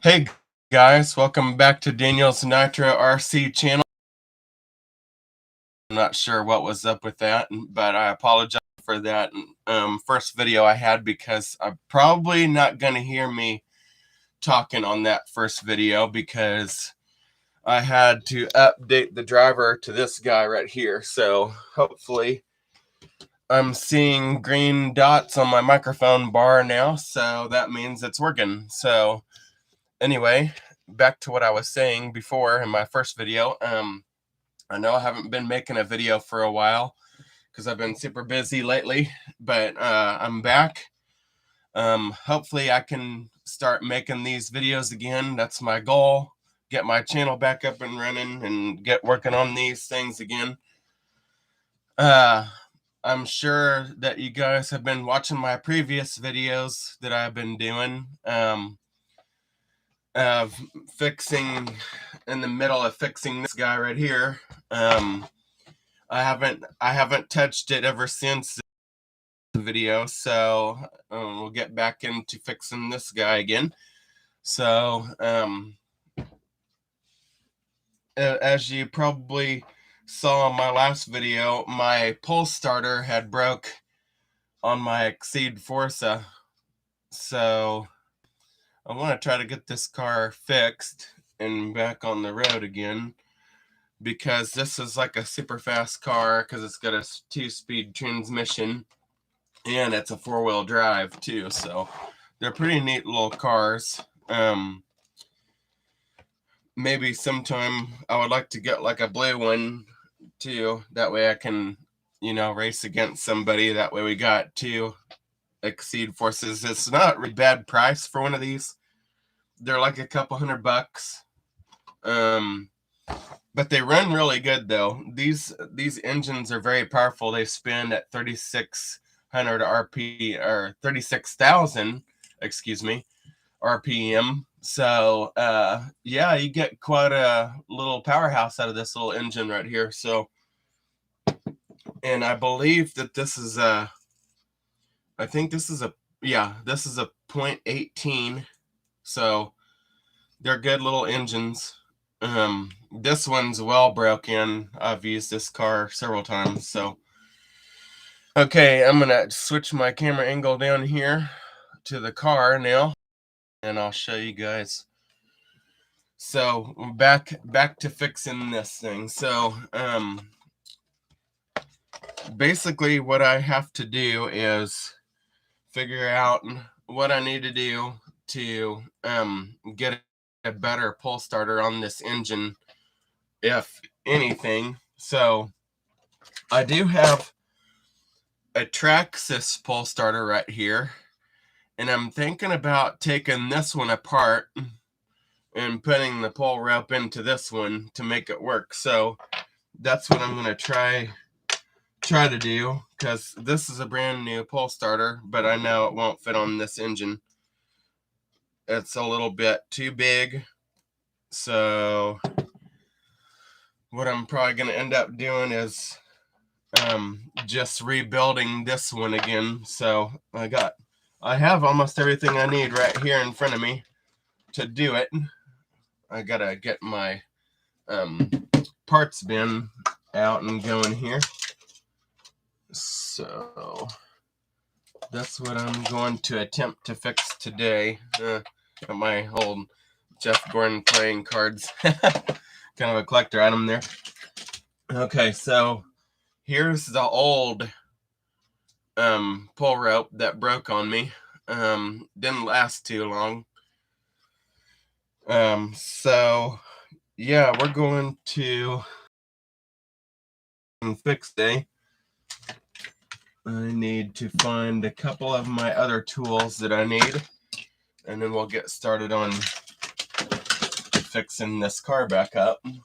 Hey guys, welcome back to Daniel's Nitro RC channel. I'm not sure what was up with that, but I apologize for that first video I had because I'm probably not going to hear me talking on that first video because I had to update the driver to this guy right here. So hopefully I'm seeing green dots on my microphone bar now, so that means it's working. So anyway, back to what I was saying before in my first video. I know I haven't been making a video for a while because I've been super busy lately, but I'm back. Hopefully I can start making these videos again. That's my goal. Get my channel back up and running and get working on these things again. I'm sure that you guys have been watching my previous videos that I've been doing. Of fixing, in the middle of fixing this guy right here. I haven't touched it ever since the video, so we'll get back into fixing this guy again. So as you probably saw in my last video, my pole starter had broke on my Exceed Forza, so I want to try to get this car fixed and back on the road again, because this is like a super fast car because it's got a 2-speed transmission and it's a 4-wheel drive too, so they're pretty neat little cars. Maybe sometime I would like to get like a blue one too, that way I can, race against somebody. That way we got 2 Exceed Forces. It's not a really bad price for one of these. They're like a couple $100. But they run really good though. These engines are very powerful. They spin at 3,600 RP, or 36,000, excuse me, RPM. So yeah, you get quite a little powerhouse out of this little engine right here. So, and I believe that this is a, I think this is a, yeah, this is a 0.18. So they're good little engines. This one's well broken. I've used this car several times. So okay, I'm gonna switch my camera angle down here to the car now, and I'll show you guys. So back to fixing this thing. So basically what I have to do is figure out what I need to do to get a better pull starter on this engine, if anything. So I do have a Traxxas pull starter right here, and I'm thinking about taking this one apart and putting the pull rope into this one to make it work. So that's what I'm going to try to do, because this is a brand new pull starter, but I know it won't fit on this engine. It's a little bit too big. So what I'm probably going to end up doing is just rebuilding this one again. So I have almost everything I need right here in front of me to do it. I gotta get my parts bin out and going here. So that's what I'm going to attempt to fix today. My old Jeff Gordon playing cards. Kind of a collector item there. Okay, so here's the old pull rope that broke on me. Didn't last too long. So yeah, we're going to fix day. I need to find a couple of my other tools that I need, and then we'll get started on fixing this car back up. I'm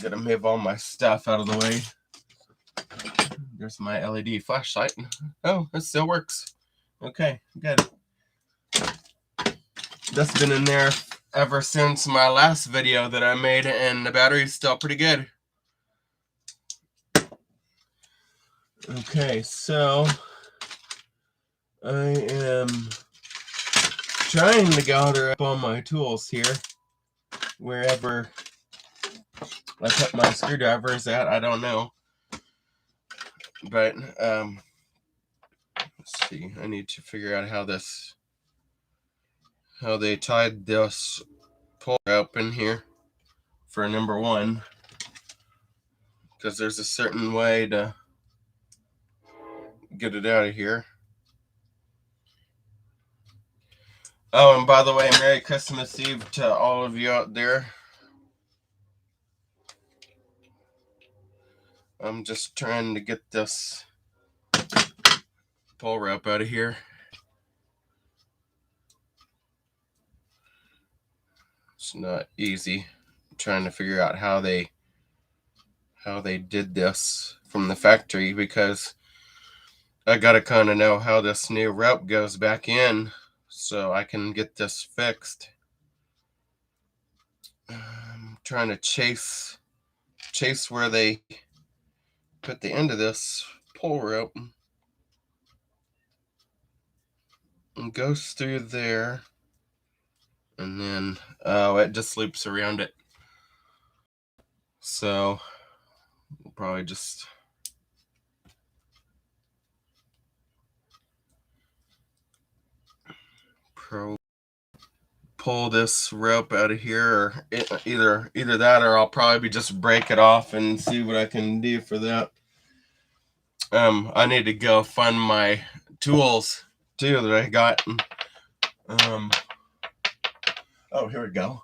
gonna move all my stuff out of the way. There's my LED flashlight. Oh, it still works. Okay, good. That's been in there ever since my last video that I made, and the battery's still pretty good. Okay, so I am trying to gather up all my tools here. Wherever I put my screwdrivers at, I don't know. But let's see. I need to figure out how they tied this pull up in here for number one, because there's a certain way to get it out of here. Oh, and by the way, Merry Christmas Eve to all of you out there. I'm just trying to get this pull rope out of here. It's not easy. I'm trying to figure out how they did this from the factory, because I gotta kind of know how this new rope goes back in so I can get this fixed. I'm trying to chase where they put the end of this pull rope, and goes through there, and then it just loops around it. So we'll probably just pull this rope out of here, or either that, or I'll probably just break it off and see what I can do for that. I need to go find my tools too that I got. Oh, here we go.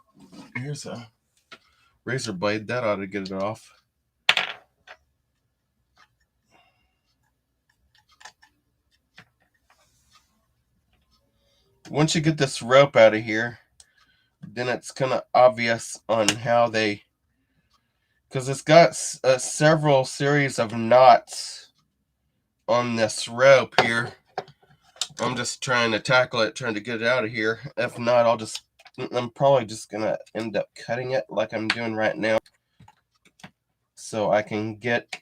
Here's a razor blade. That ought to get it off. Once you get this rope out of here, then it's kind of obvious on how they, because it's got several series of knots on this rope here. I'm just trying to tackle it, trying to get it out of here. If not, I'm probably just gonna end up cutting it like I'm doing right now, so I can get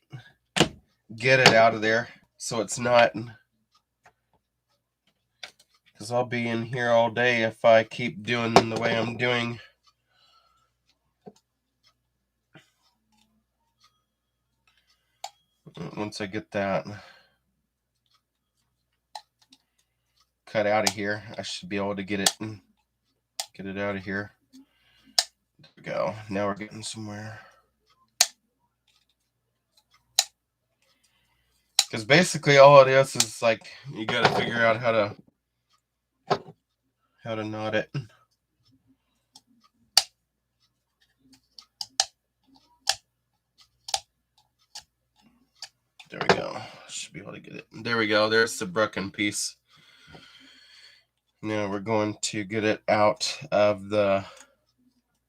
it out of there, so it's not, because I'll be in here all day if I keep doing the way I'm doing. Once I get that cut out of here, I should be able to get it out of here. There we go. Now we're getting somewhere. Because basically all it is like, you got to figure out how to knot it. There we go. Should be able to get it. There we go. There's the broken piece. Now we're going to get it out of the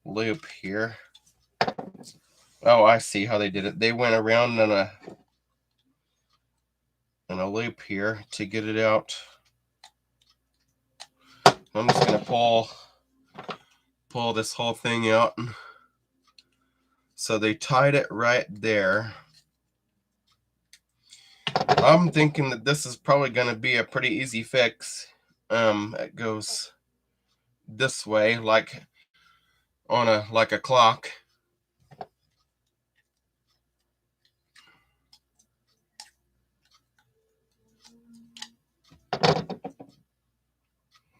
loop here. Oh, I see how they did it. They went around in a loop here to get it out. I'm just going to pull this whole thing out. So they tied it right there. I'm thinking that this is probably going to be a pretty easy fix. It goes this way, like a clock.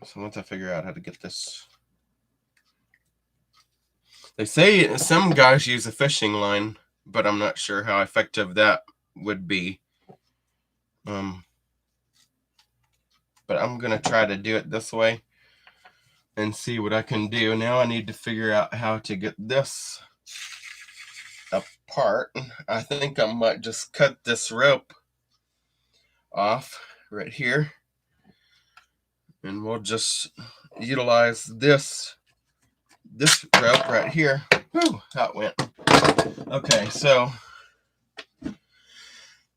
So once I figure out how to get this, they say some guys use a fishing line, but I'm not sure how effective that would be. But I'm gonna try to do it this way and see what I can do. Now I need to figure out how to get this apart. I think I might just cut this rope off right here, and we'll just utilize this rope right here. Whew, how it went. Okay, so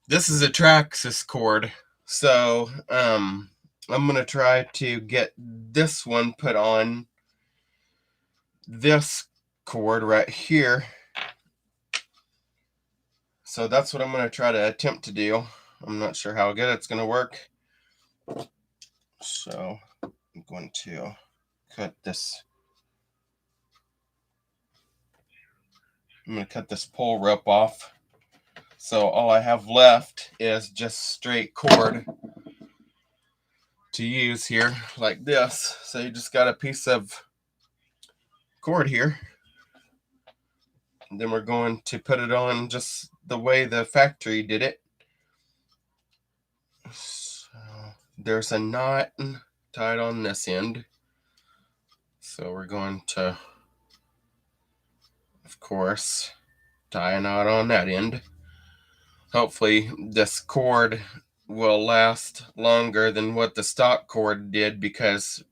this is a Traxxas cord. So I'm gonna try to get this one put on this cord right here. So that's what I'm gonna try to attempt to do. I'm not sure how good it's gonna work. So I'm going to cut this. I'm going to cut this pull rope off. So all I have left is just straight cord to use here like this. So you just got a piece of cord here. And then we're going to put it on just the way the factory did it. So there's a knot tied on this end. So we're going to, of course, tie a knot on that end. Hopefully this cord will last longer than what the stock cord did, because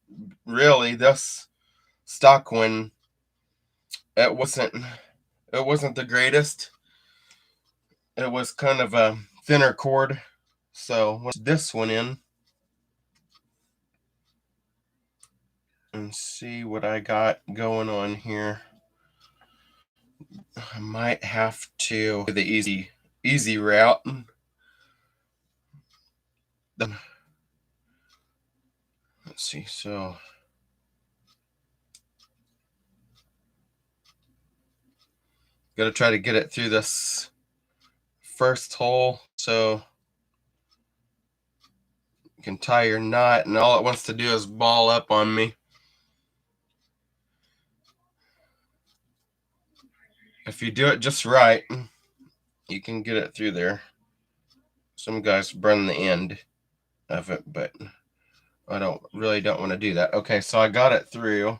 really this stock one, it wasn't the greatest. It was kind of a thinner cord. So let's put this one in and see what I got going on here. I might have to do the easy route. Let's see, so gotta try to get it through this first hole so you can tie your knot, and all it wants to do is ball up on me. If you do it just right, you can get it through there. Some guys burn the end of it, but I really don't want to do that. Okay, so I got it through.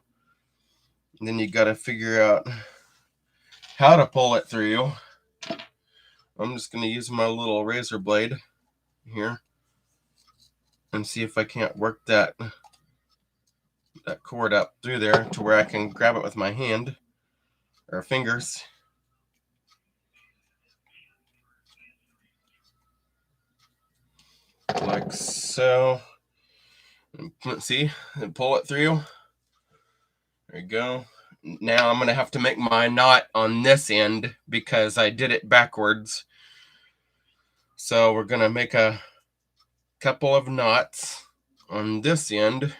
And then you got to figure out how to pull it through. I'm just going to use my little razor blade here and see if I can't work that cord up through there to where I can grab it with my hand or fingers. Like so. Let's see, and pull it through. There you go. Now I'm going to have to make my knot on this end because I did it backwards. So we're going to make a couple of knots on this end.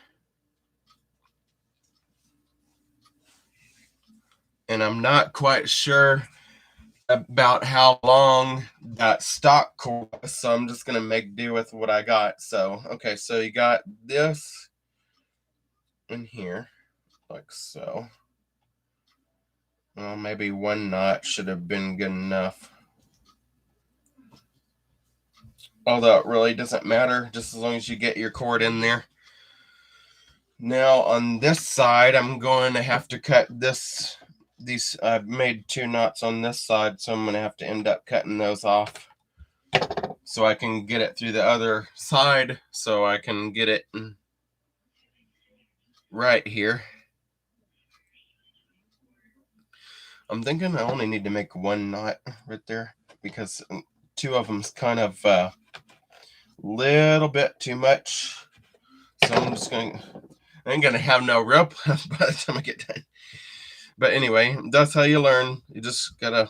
And I'm not quite sure about how long that stock cord was, so I'm just going to make do with what I got. So, okay, so you got this in here, like so. Well, maybe one knot should have been good enough. Although it really doesn't matter, just as long as you get your cord in there. Now on this side, I'm going to have to cut this. I've made 2 knots on this side, so I'm going to have to end up cutting those off so I can get it through the other side, so I can get it right here. I'm thinking I only need to make 1 knot right there because 2 of them's kind of a little bit too much. So I'm just I ain't gonna have no rope by the time I get done. But anyway, that's how you learn. You just gotta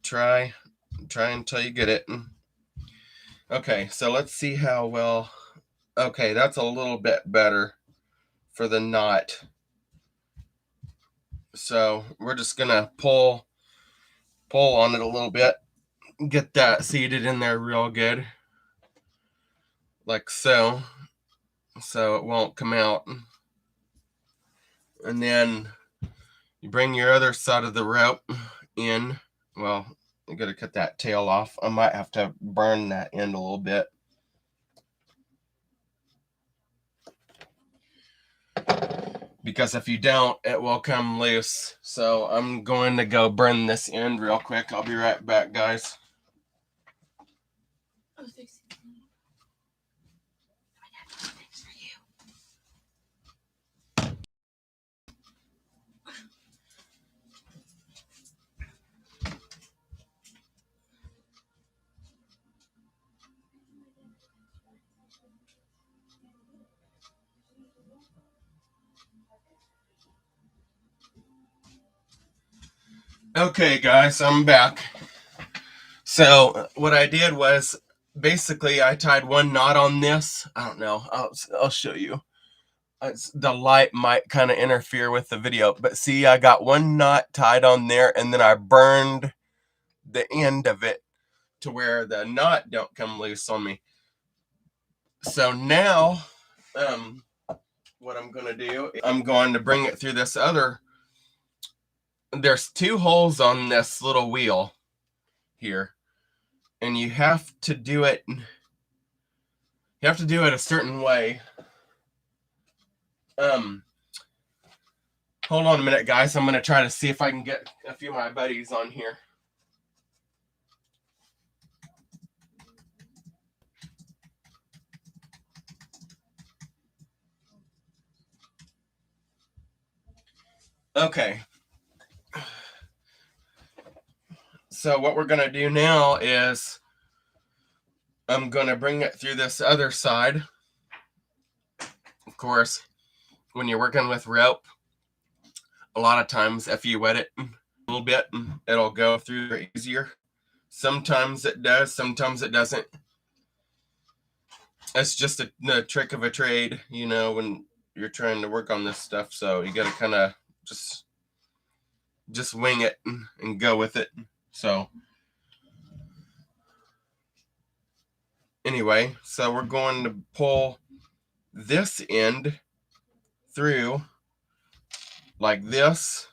try until you get it. Okay, so let's see how well. Okay, that's a little bit better for the knot. So we're just gonna pull on it a little bit, get that seated in there real good, like so it won't come out. And then you bring your other side of the rope in. Well, you gotta cut that tail off. I might have to burn that end a little bit. Because if you don't, it will come loose. So I'm going to go burn this end real quick. I'll be right back, guys. Okay, guys, I'm back. So what I did was basically I tied 1 knot on this. I don't know. I'll show you. the light might kind of interfere with the video, but see, I got one knot tied on there, and then I burned the end of it to where the knot don't come loose on me. So now, what I'm going to do, I'm going to bring it through this other, there's 2 holes on this little wheel here, and you have to do it a certain way. Hold on a minute, guys. I'm going to try to see if I can get a few of my buddies on here. Okay. So what we're going to do now is I'm going to bring it through this other side. Of course, when you're working with rope, a lot of times if you wet it a little bit, it'll go through easier. Sometimes it does, sometimes it doesn't. It's just a trick of a trade, you know, when you're trying to work on this stuff. So you got to kind of just wing it and go with it. So anyway, so we're going to pull this end through like this.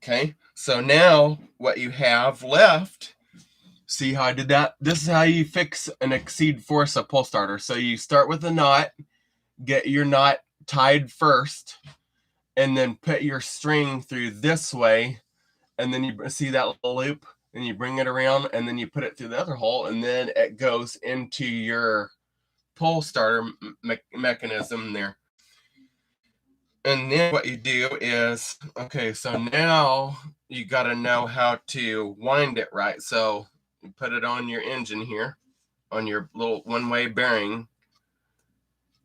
Okay, so now what you have left, see how I did that? This is how you fix an exceed force of pull starter. So you start with a knot, get your knot tied first, and then put your string through this way, and then you see that little loop, and you bring it around, and then you put it through the other hole, and then it goes into your pull starter mechanism there. And then what you do is, okay, so now you got to know how to wind it right. So you put it on your engine here, on your little one-way bearing.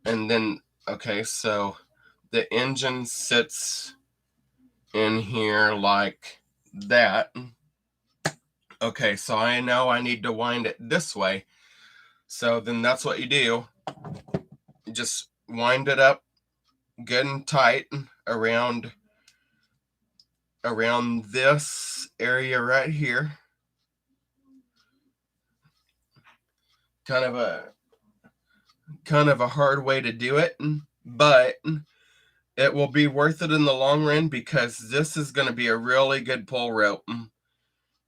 And then, okay, so the engine sits in here like that. Okay, so I know I need to wind it this way. So then that's what you do. You just wind it up good and tight around this area right here. Kind of a hard way to do it, but it will be worth it in the long run, because this is going to be a really good pull rope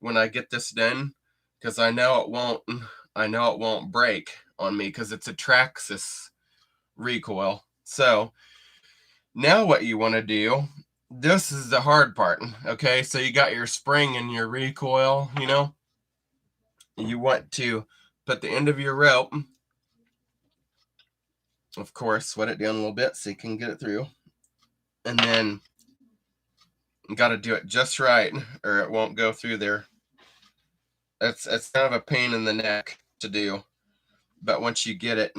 when I get this done, because I know it won't break on me because it's a Traxxas recoil. So now what you want to do, this is the hard part. Okay, so you got your spring and your recoil, you know, you want to put the end of your rope, of course, wet it down a little bit so you can get it through, and then you got to do it just right or it won't go through there. It's kind of a pain in the neck to do, but once you get it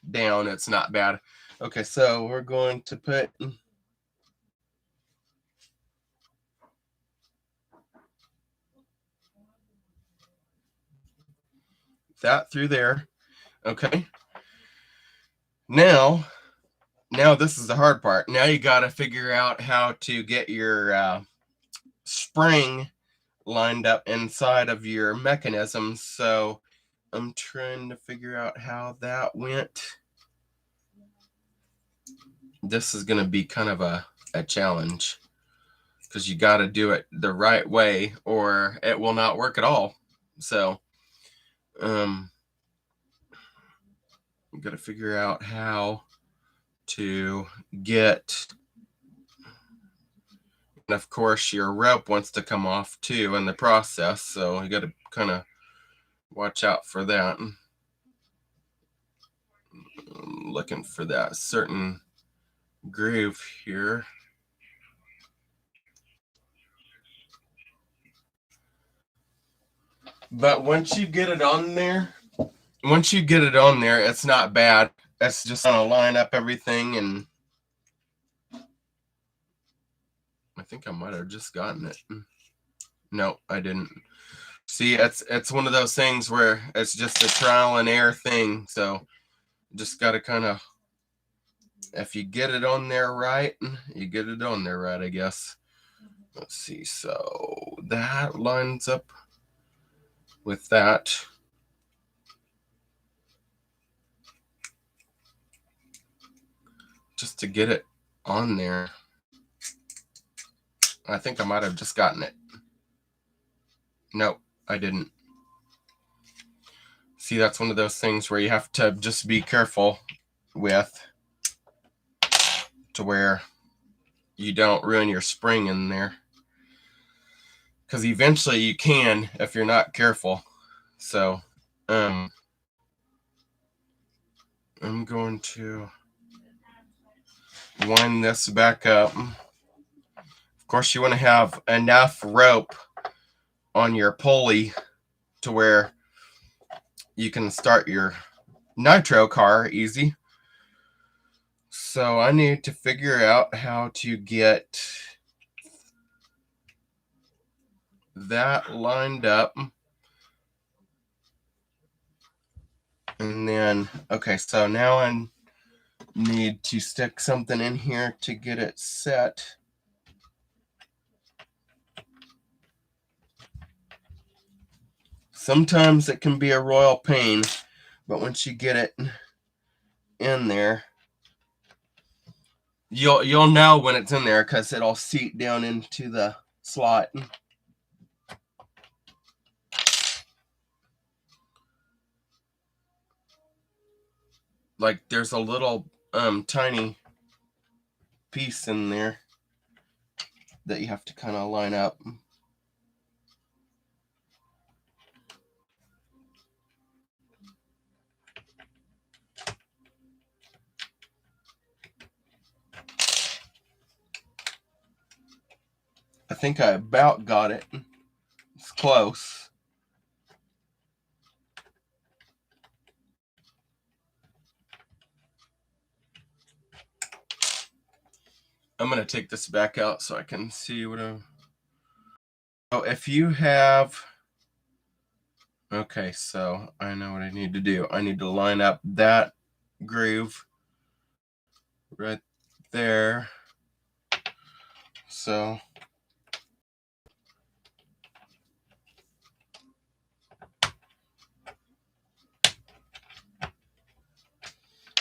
down, it's not bad. Okay, so we're going to put that through there. Okay, now this is the hard part. Now you got to figure out how to get your spring lined up inside of your mechanism. So I'm trying to figure out how that went. This is going to be kind of a challenge, because you got to do it the right way or it will not work at all. So you got to figure out how to get, and of course your rope wants to come off too in the process, so you got to kind of watch out for that. I'm looking for that certain groove here. But once you get it on there, it's not bad. It's just gonna line up everything, and I think I might have just gotten it. No, I didn't. See, it's one of those things where it's just a trial and error thing. So just got to kind of if you get it on there right, you get it on there right, I guess. Let's see. So that lines up with that. Just to get it on there. I think I might have just gotten it. No, I didn't. See, that's one of those things where you have to just be careful with, to where you don't ruin your spring in there. Because eventually you can if you're not careful. So, I'm going to wind this back up. Of course, you want to have enough rope on your pulley to where you can start your nitro car easy. So I need to figure out how to get that lined up. And then, okay, so now I need to stick something in here to get it set. Sometimes it can be a royal pain, but once you get it in there, you'll know when it's in there because it'll seat down into the slot. Like there's a little tiny piece in there that you have to kind of line up. I think I about got it. It's close. I'm going to take this back out so I can see what I'm... Oh, if you have... Okay, so I know what I need to do. I need to line up that groove right there. So...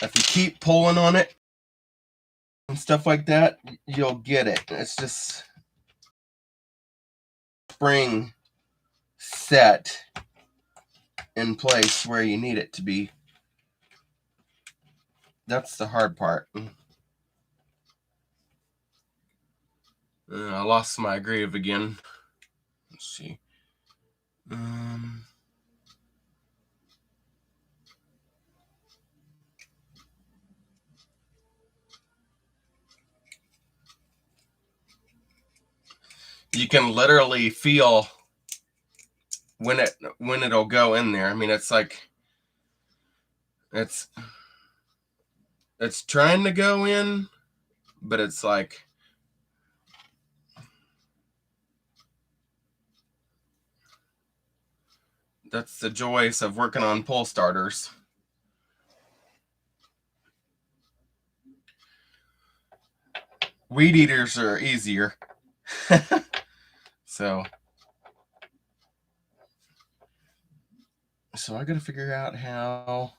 if you keep pulling on it and stuff like that, you'll get it. It's just spring set in place where you need it to be. That's the hard part. I lost my groove again. Let's see. You can literally feel when it'll go in there. I mean, it's like it's trying to go in, but it's like that's the joys of working on pull starters. Weed eaters are easier. So I got to figure out how.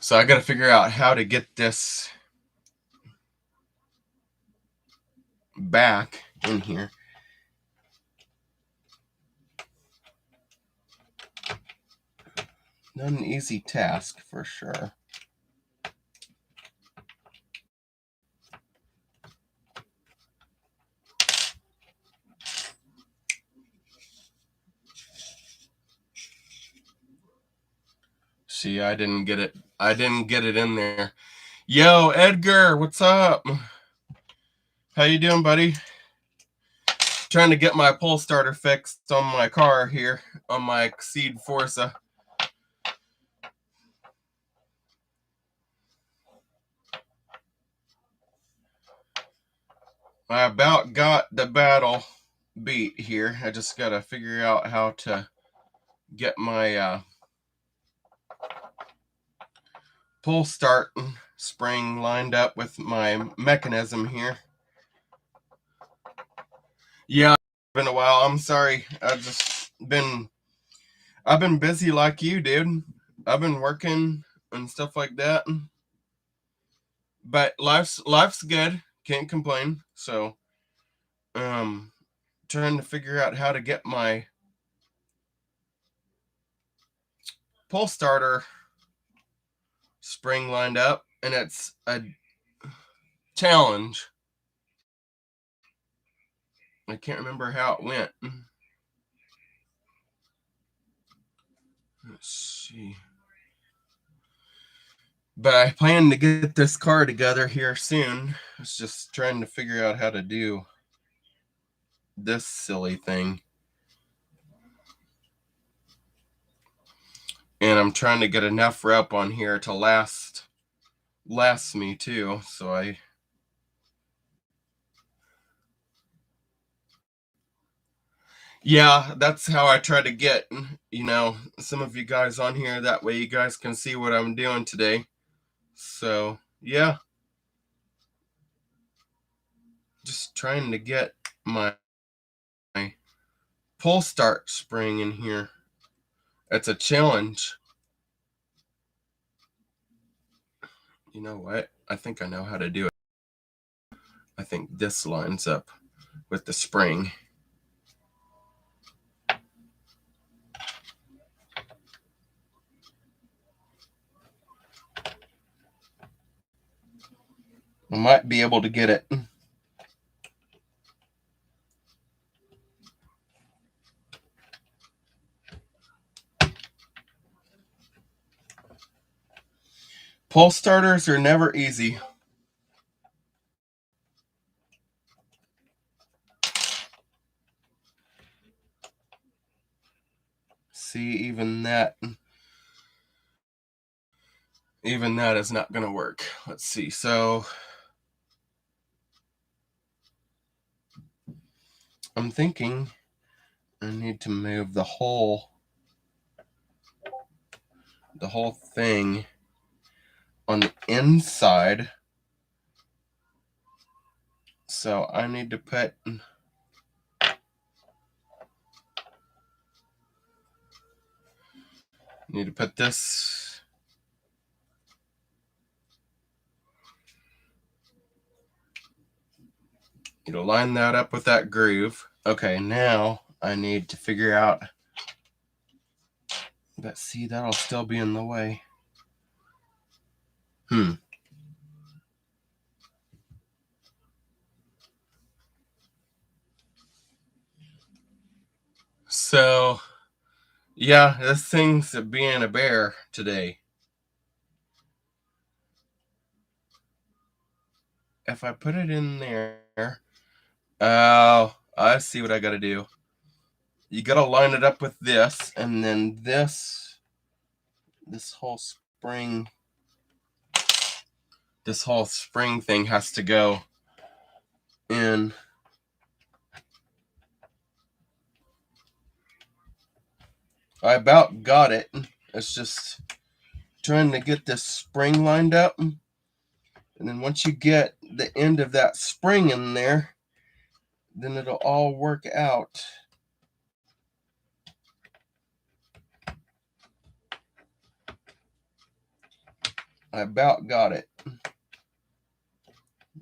So I got to figure out how to get this back in here. Not an easy task for sure. See, I didn't get it. I didn't get it in there. Yo, Edgar, what's up? How you doing, buddy? Trying to get my pull starter fixed on my car here, on my Exceed Forza. I about got the battle beat here. I just got to figure out how to get my pull start spring lined up with my mechanism here. Yeah, it's been a while. I'm sorry. I've been busy like you, dude. I've been working and stuff like that. But life's good. Can't complain. So, trying to figure out how to get my pull starter spring lined up, and it's a challenge. I can't remember how it went. Let's see. But I plan to get this car together here soon. I was just trying to figure out how to do this silly thing. And I'm trying to get enough rep on here to last me too. So yeah, that's how I try to get, some of you guys on here. That way you guys can see what I'm doing today. So yeah, just trying to get my pull start spring in here. It's a challenge. You know what? I think I know how to do it. I think this lines up with the spring. I might be able to get it. Pull starters are never easy. See, even that is not going to work. Let's see. So I'm thinking I need to move the whole thing on the inside. So I need to put this. Line that up with that groove. Okay, now I need to figure out. But see, that'll still be in the way. So, yeah, this thing's being a bear today. If I put it in there, oh, I see what I gotta do. You gotta line it up with this, and then this whole spring thing has to go in. I about got it. It's just trying to get this spring lined up. And then once you get the end of that spring in there, then it'll all work out. I about got it.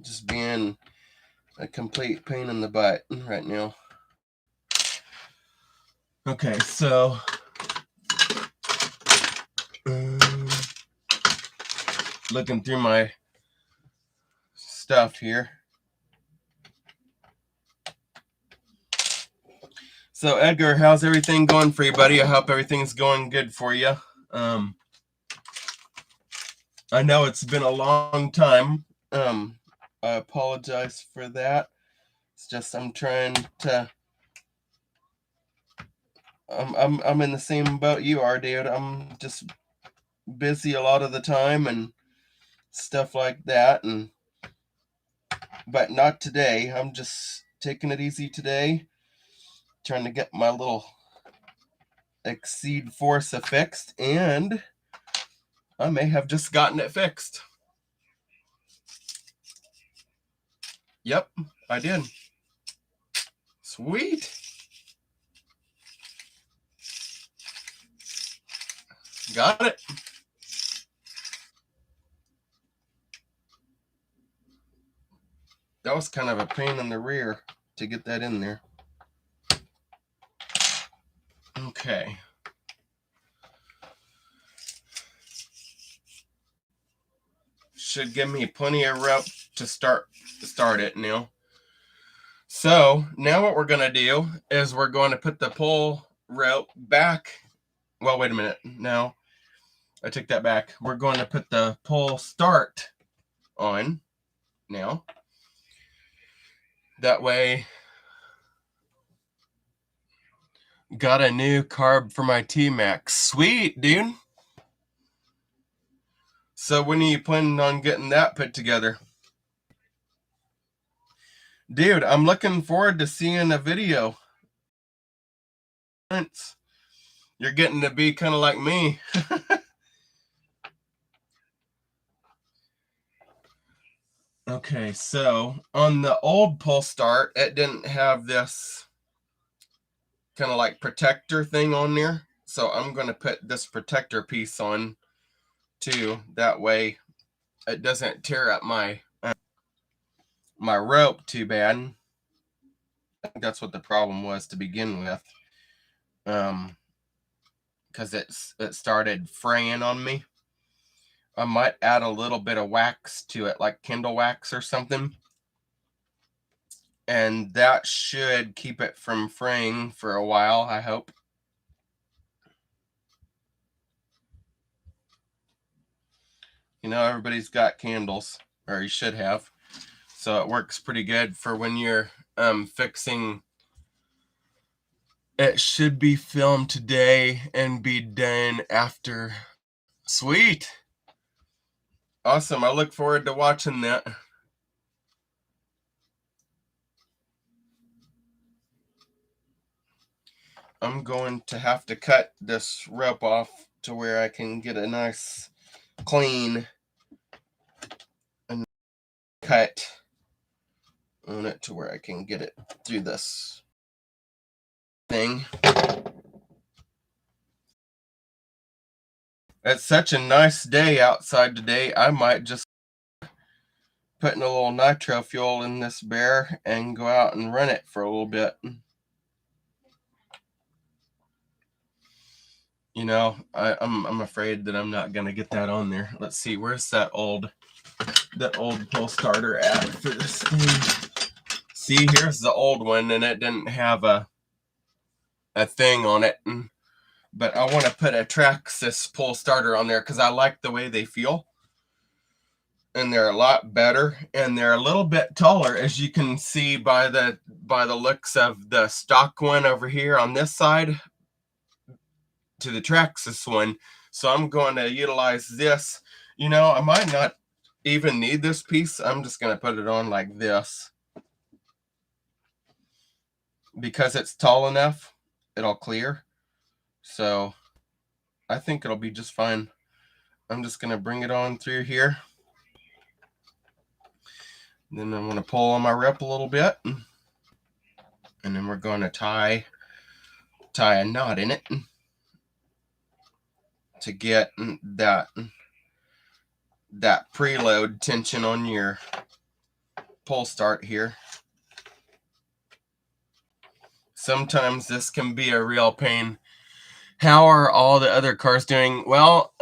Just being a complete pain in the butt right now. Okay, so looking through my stuff here. So Edgar, how's everything going for you, buddy? I hope everything's going good for you. I know it's been a long time. I apologize for that. It's just I'm trying to. I'm in the same boat you are, dude. I'm just busy a lot of the time and stuff like that, and but not today. I'm just taking it easy today, trying to get my little exceed force fixed, and I may have just gotten it fixed. Yep, I did. Sweet. Got it. That was kind of a pain in the rear to get that in there. Okay. Should give me plenty of rope to start it now. So now what we're going to do is we're going to put the pull rope back. Well, wait a minute. No, I take that back. We're going to put the pull start on now. That way, got a new carb for my T-Max. Sweet, dude. So when are you planning on getting that put together? Dude, I'm looking forward to seeing a video. You're getting to be kind of like me. Okay, so on the old pull start, it didn't have this kind of like protector thing on there. So I'm going to put this protector piece on too. That way it doesn't tear up my my rope too bad. I think that's what the problem was to begin with. Because it started fraying on me. I might add a little bit of wax to it, like Kindle wax or something. And that should keep it from fraying for a while, I hope. You know, everybody's got candles, or you should have. So it works pretty good for when you're fixing. It should be filmed today and be done after. Sweet. Awesome. I look forward to watching that. I'm going to have to cut this rope off to where I can get a nice clean and cut on it to where I can get it through this thing. It's such a nice day outside today. I might just put in a little nitro fuel in this bear and go out and run it for a little bit. You know, I'm afraid that I'm not gonna get that on there. Let's see, where's that old pull starter at for this thing? See, here's the old one, and it didn't have a thing on it. But I want to put a Traxxas pull starter on there because I like the way they feel. And they're a lot better, and they're a little bit taller, as you can see by the looks of the stock one over here on this side to the Traxxas one. So I'm going to utilize this. You know, I might not even need this piece. I'm just going to put it on like this. Because it's tall enough, it'll clear. So I think it'll be just fine. I'm just going to bring it on through here. Then I'm going to pull on my rep a little bit. And then we're going to tie a knot in it to get that preload tension on your pull start here. Sometimes this can be a real pain. How are all the other cars doing? Well,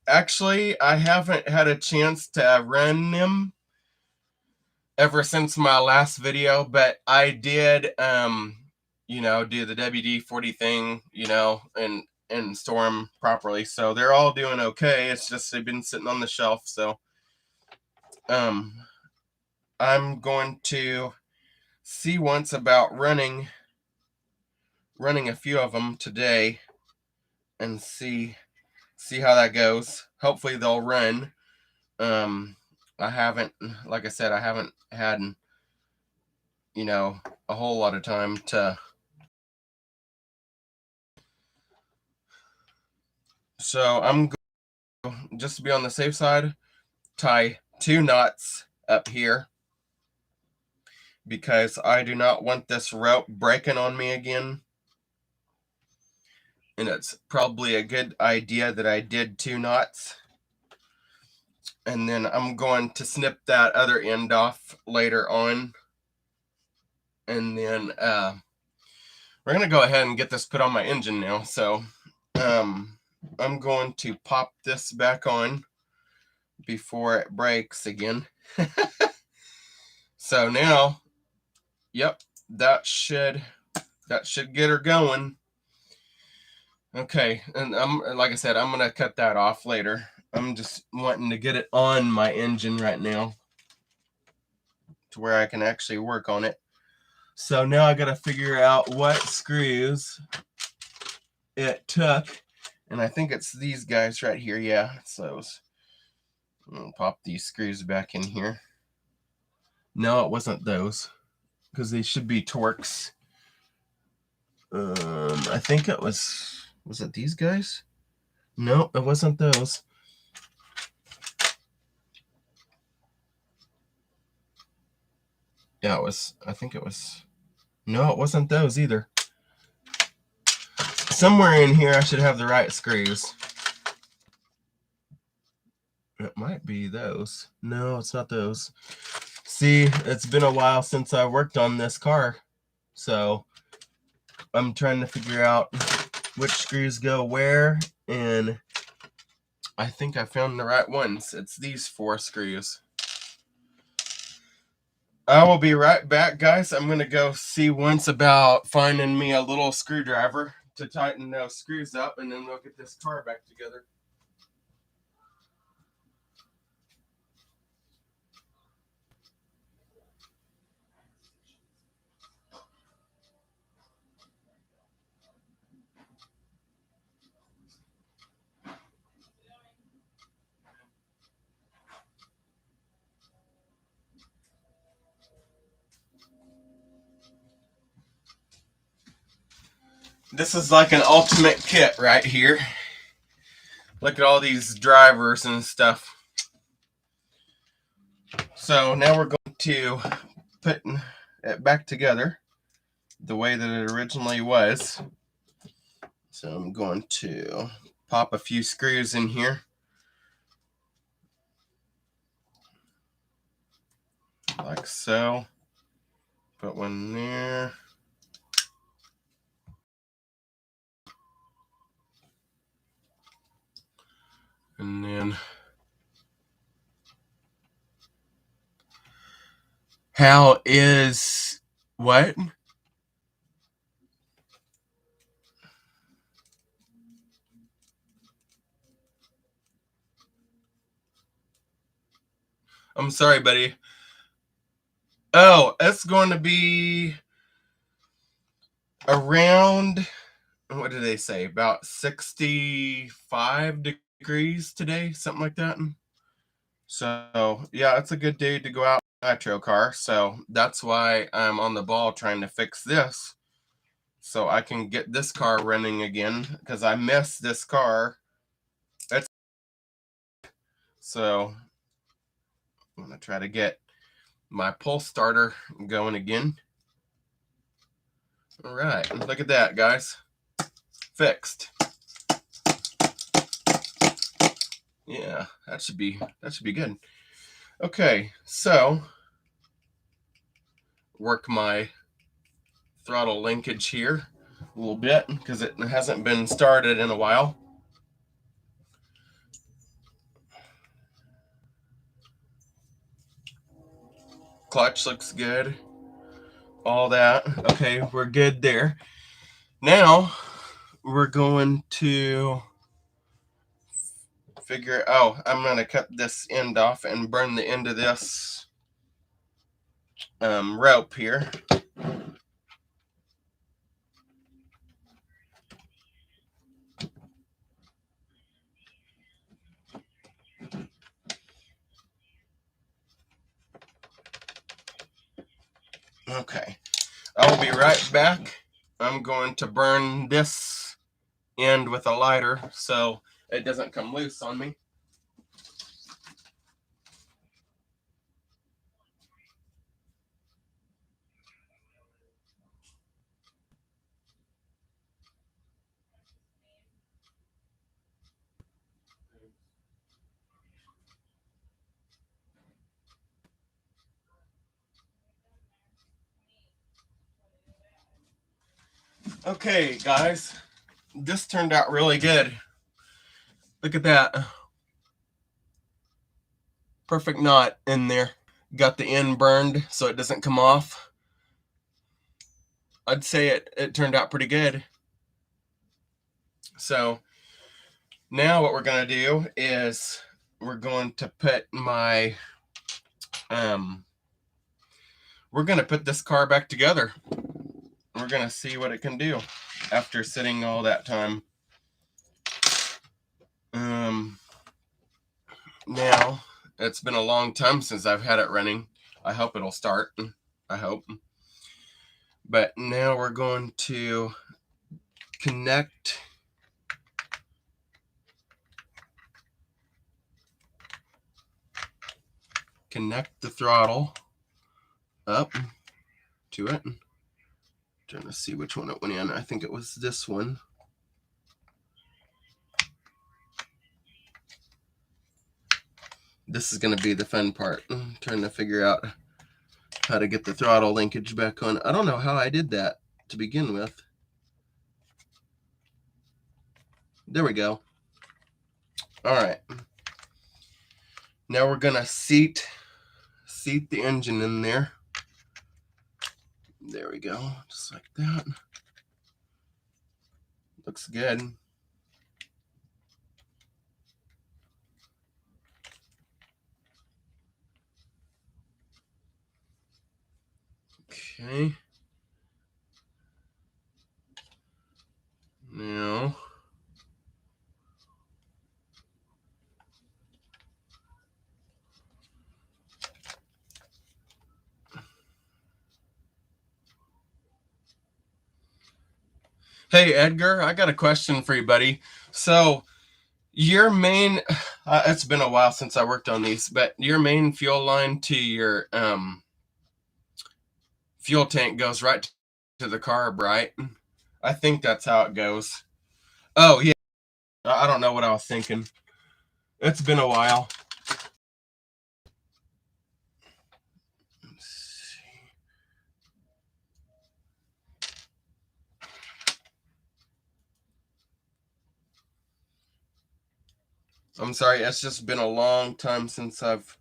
actually, I haven't had a chance to run them ever since my last video, but I did, you know, do the WD-40 thing, you know, and store them properly. So they're all doing okay. It's just they've been sitting on the shelf. So I'm going to see once about running a few of them today and see how that goes. Hopefully they'll run. I haven't, like I said, I haven't had, you know, a whole lot of time to. So I'm going, just to be on the safe side, tie 2 knots up here, because I do not want this rope breaking on me again. And it's probably a good idea that I did 2 knots. And then I'm going to snip that other end off later on. And then we're going to go ahead and get this put on my engine now. So I'm going to pop this back on before it breaks again. So now, yep, that should get her going. Okay, and like I said, I'm gonna cut that off later. I'm just wanting to get it on my engine right now to where I can actually work on it. So now I gotta figure out what screws it took, and I think it's these guys right here. Yeah, it's those. I'm gonna pop these screws back in here. No, it wasn't those, because they should be Torx. I think it was it these guys? No, it wasn't those. Yeah, it was, I think it was, no, it wasn't those either. Somewhere in here I should have the right screws. It might be those. No, it's not those. See, it's been a while since I worked on this car, so I'm trying to figure out which screws go where, and I think I found the right ones. It's these 4 screws. I will be right back, guys. I'm going to go see once about finding me a little screwdriver to tighten those screws up, and then we'll get this car back together. This is like an ultimate kit right here. Look at all these drivers and stuff. So now we're going to put it back together the way that it originally was. So I'm going to pop a few screws in here. Like so. Put one there. And then how is what? I'm sorry, buddy. Oh, it's going to be around, what did they say? About 65 degrees today, something like that. So, yeah, it's a good day to go out in a nitro car. So that's why I'm on the ball trying to fix this, so I can get this car running again, because I missed this car. So I'm going to try to get my pull starter going again. All right, look at that, guys. Fixed. Yeah, that should be good. Okay, so work my throttle linkage here a little bit because it hasn't been started in a while. Clutch looks good. All that. Okay, we're good there. Now we're going to figure, oh, I'm going to cut this end off and burn the end of this rope here. Okay, I'll be right back. I'm going to burn this end with a lighter so it doesn't come loose on me. Okay, guys, this turned out really good. Look at that. Perfect knot in there. Got the end burned so it doesn't come off. I'd say it turned out pretty good. So now what we're going to do is we're going to put my we're going to put this car back together. We're going to see what it can do after sitting all that time. Now it's been a long time since I've had it running. I hope it'll start. I hope. But now we're going to connect the throttle up to it. I'm trying to see which one it went in. I think it was this one. This is going to be the fun part. I'm trying to figure out how to get the throttle linkage back on. I don't know how I did that to begin with. There we go. All right. Now we're going to seat the engine in there. There we go. Just like that. Looks good. Okay. Now hey Edgar, I got a question for you, buddy. So your main it's been a while since I worked on these, but your main fuel line to your fuel tank goes right to the carb, right? I think that's how it goes. Oh yeah, I don't know what I was thinking. It's been a while. I'm sorry, it's just been a long time since I've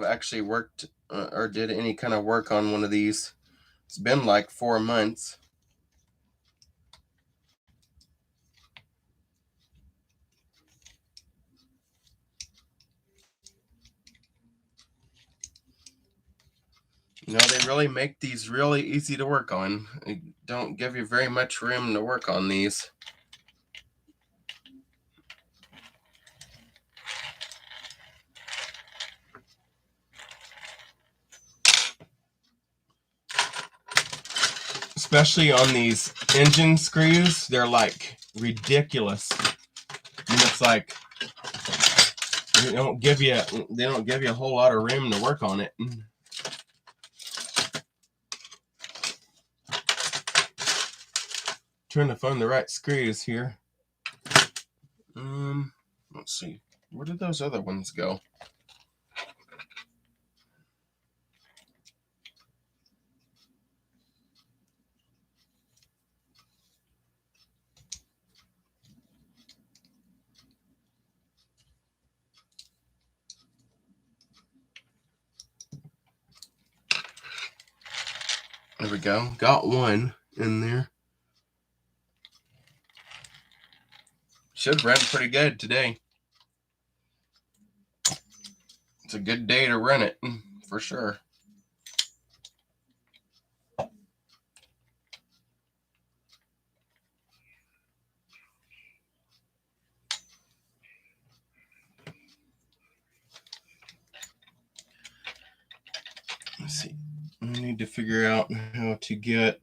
actually worked or did any kind of work on one of these. It's been like 4 months. You know, they really make these really easy to work on. They don't give you very much room to work on these. Especially on these engine screws, they're like ridiculous. And it's like they don't give you a whole lot of room to work on it. Trying to find the right screws here. Let's see. Where did those other ones go? There we go. Got one in there. Should run pretty good today. It's a good day to run it, for sure. Let's see. I need to figure out how to get...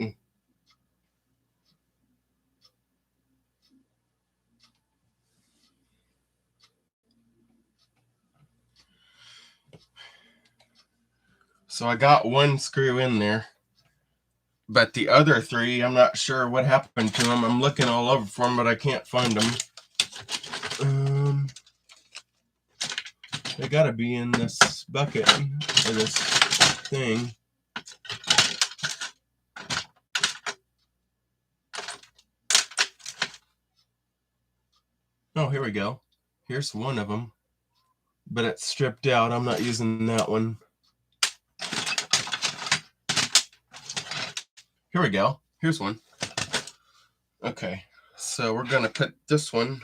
So I got one screw in there, but the other three, I'm not sure what happened to them. I'm looking all over for them, but I can't find them. They gotta be in this bucket or this thing. Oh, here we go. Here's one of them, but it's stripped out. I'm not using that one. Here we go. Here's one. Okay, so we're gonna put this one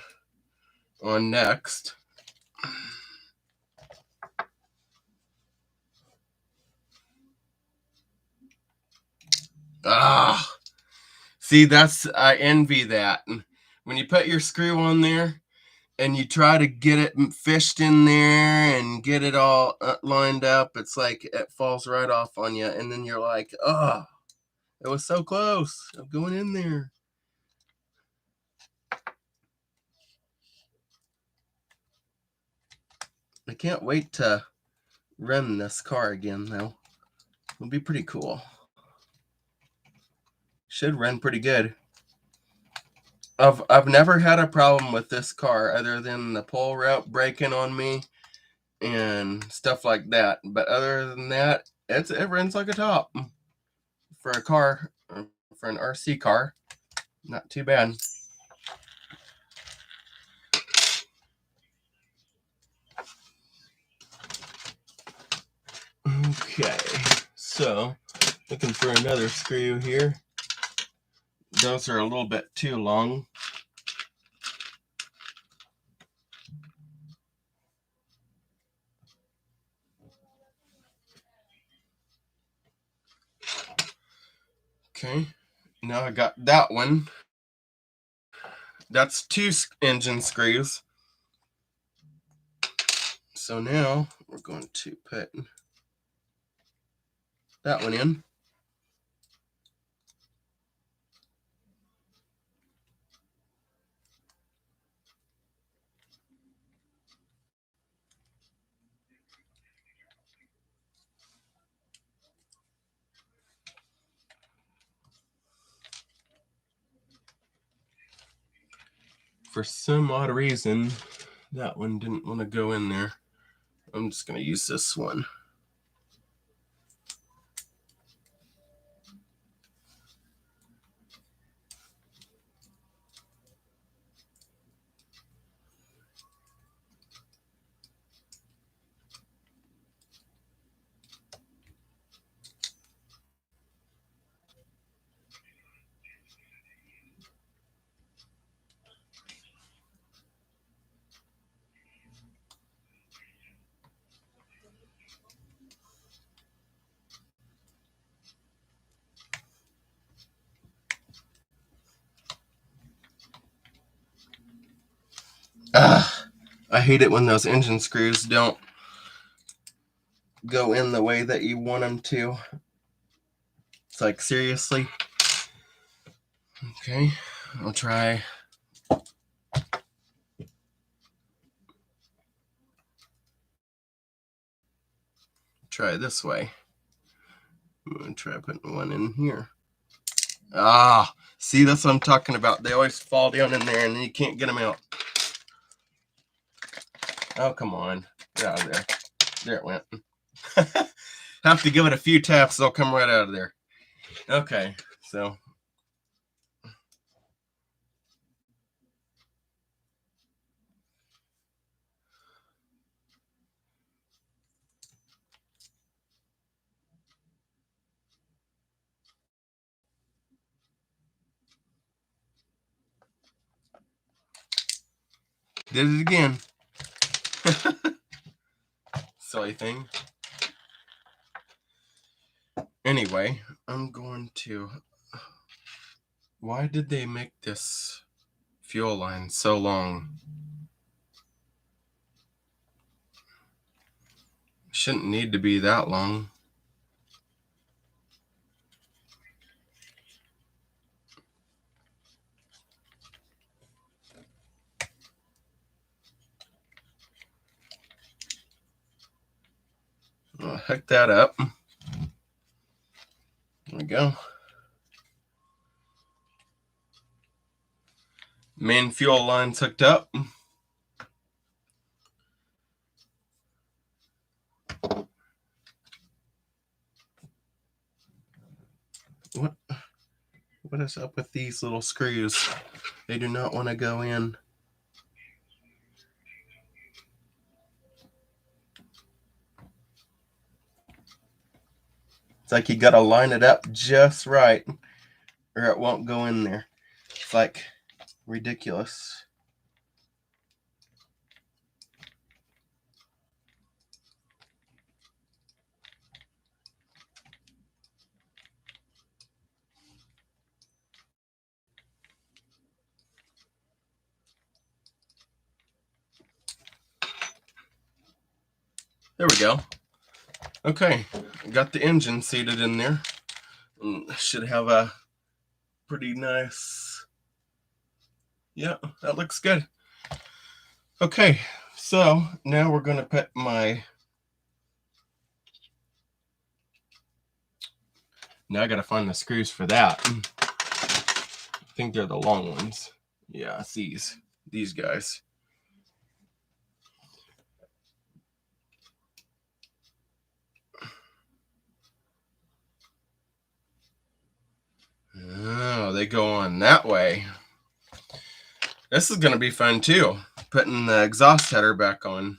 on next. Ah, see, I envy that. When you put your screw on there and you try to get it fished in there and get it all lined up, it's like it falls right off on you, and then you're like, oh, it was so close. I'm going in there. I can't wait to run this car again, though. It'll be pretty cool. Should run pretty good. I've never had a problem with this car other than the pull rope breaking on me and stuff like that. But other than that, it runs like a top for a car, for an RC car. Not too bad. Okay, so looking for another screw here. Those are a little bit too long. Okay, now I got that one. That's 2 engine screws. So now we're going to put that one in. For some odd reason, that one didn't want to go in there. I'm just going to use this one. I hate it when those engine screws don't go in the way that you want them to. It's like, seriously? Okay, I'll try. Try it this way. I'm going to try putting one in here. Ah, see, that's what I'm talking about. They always fall down in there and then you can't get them out. Oh, come on. Get out of there. There it went. Have to give it a few taps, they'll come right out of there. Okay, so. Did it again. Silly thing. Anyway, I'm going to... Why did they make this fuel line so long? Shouldn't need to be that long. I'll hook that up. There we go. Main fuel line's hooked up. What is up with these little screws? They do not want to go in. It's like you got to line it up just right, or it won't go in there. It's like ridiculous. There we go. Okay, got the engine seated in there. Should have a pretty nice, yeah, that looks good. Okay, so now we're going to put my, now I got to find the screws for that. I think they're the long ones. Yeah, it's these guys. Oh, they go on that way. This is going to be fun too, putting the exhaust header back on.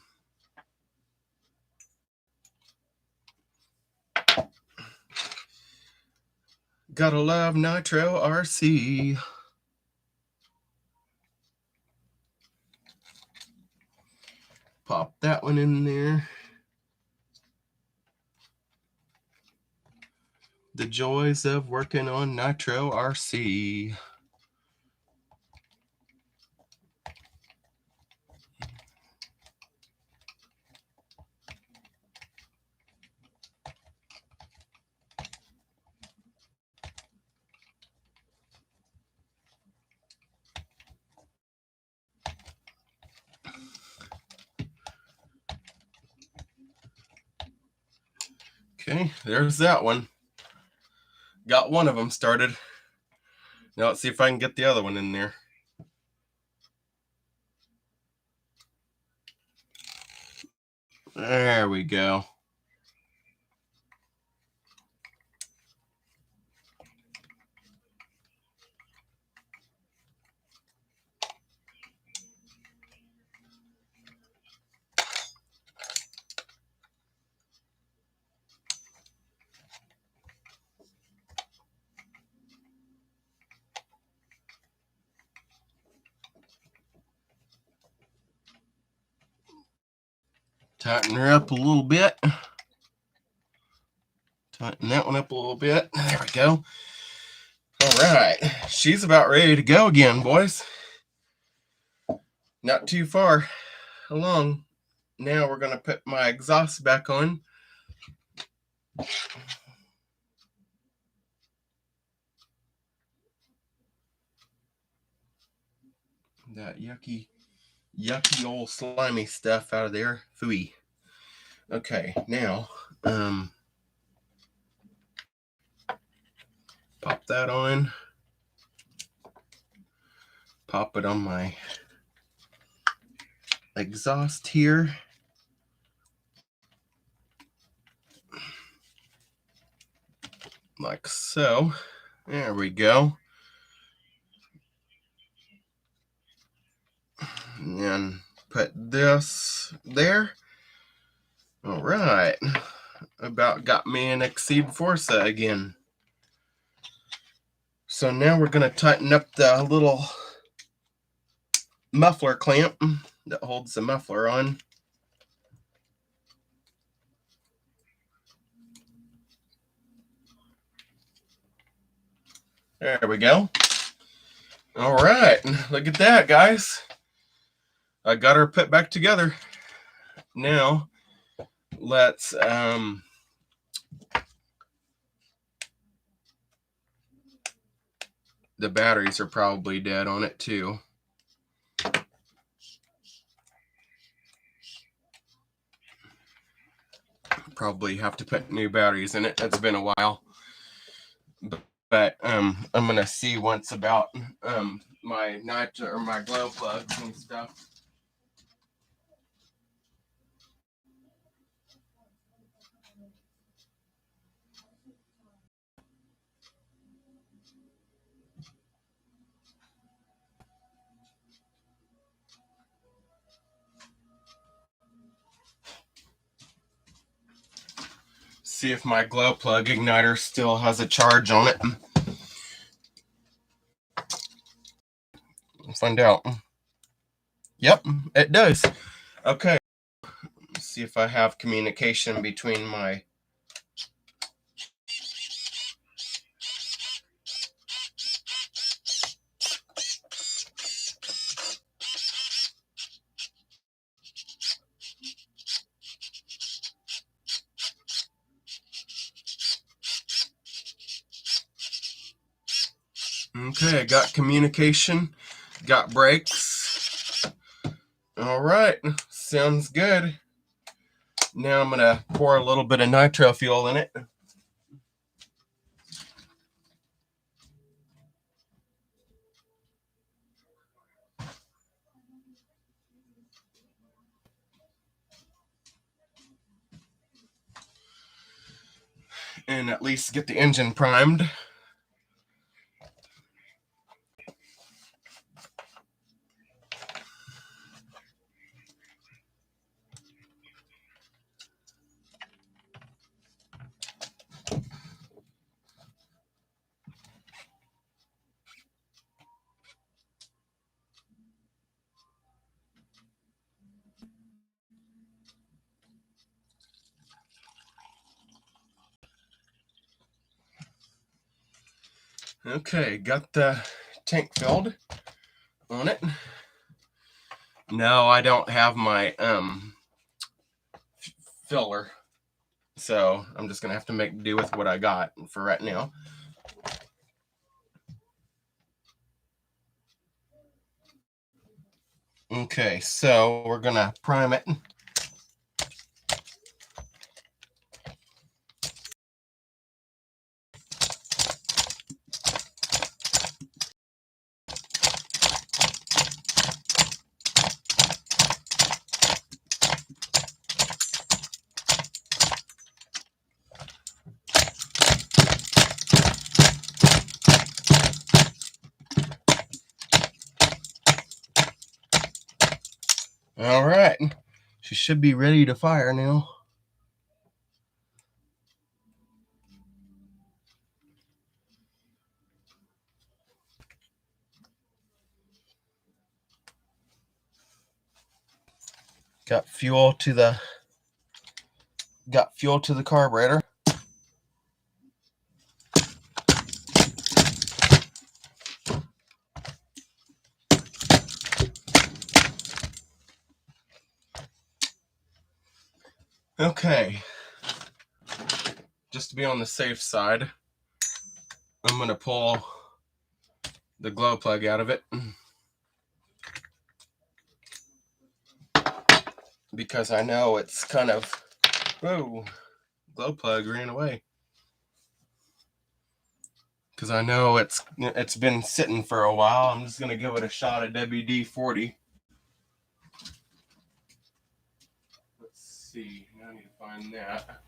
Gotta love Nitro RC. Pop that one in there. The joys of working on Nitro RC. Okay, there's that one. Got one of them started. Now let's see if I can get the other one in there. There we go. Tighten her up a little bit. Tighten that one up a little bit. There we go. All right. She's about ready to go again, boys. Not too far along. Now we're going to put my exhaust back on. That yucky old slimy stuff out of there. Phooey. Okay, now pop that on. Pop it on my exhaust here. Like so. There we go. And then put this there. All right. About got me an Exceed Forza again. So now we're going to tighten up the little muffler clamp that holds the muffler on. There we go. All right. Look at that, guys. I got her put back together. Now, let's the batteries are probably dead on it too. probably have to put new batteries in it. It's been a while. But I'm gonna see once about my nitro or my glow plugs and stuff. See if my glow plug igniter still has a charge on it. Find out. Yep, it does. Okay. Let's see if I have communication between my Okay, got communication, got brakes. All right, sounds good. Now I'm gonna pour a little bit of nitro fuel in it. And at least get the engine primed. Okay, got the tank filled on it. No, I don't have my filler, so I'm just gonna have to make do with what I got for right now. Okay, so we're gonna prime it. All right, she should be ready to fire now. Got fuel to the carburetor. Okay, just to be on the safe side, I'm gonna pull the glow plug out of it because I know it's kind of, whoa, glow plug ran away. Because I know it's been sitting for a while. I'm just gonna give it a shot at WD-40. Let's see. I need to find that.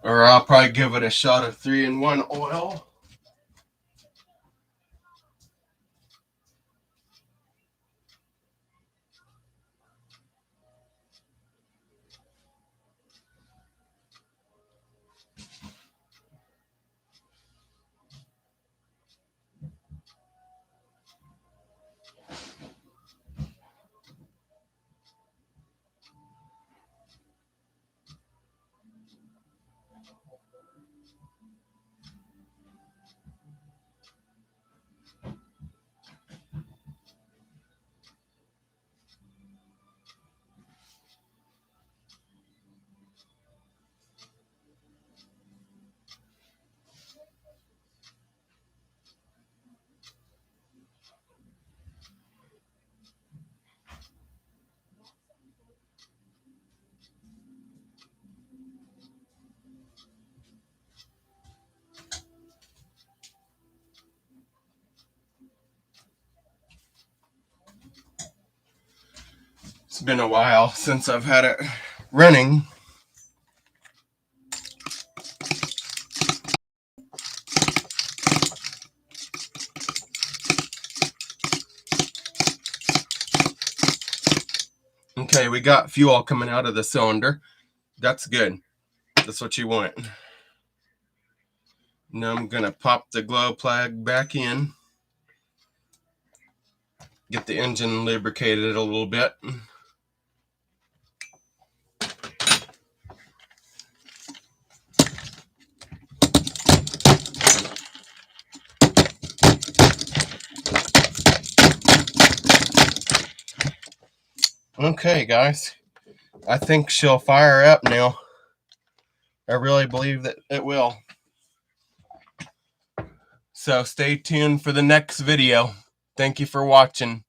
Or I'll probably give it a shot of 3-in-1 oil. It's been a while since I've had it running. Okay, we got fuel coming out of the cylinder. That's good. That's what you want. Now I'm going to pop the glow plug back in. Get the engine lubricated a little bit. Okay, guys. I think she'll fire up now. I really believe that it will. So stay tuned for the next video. Thank you for watching.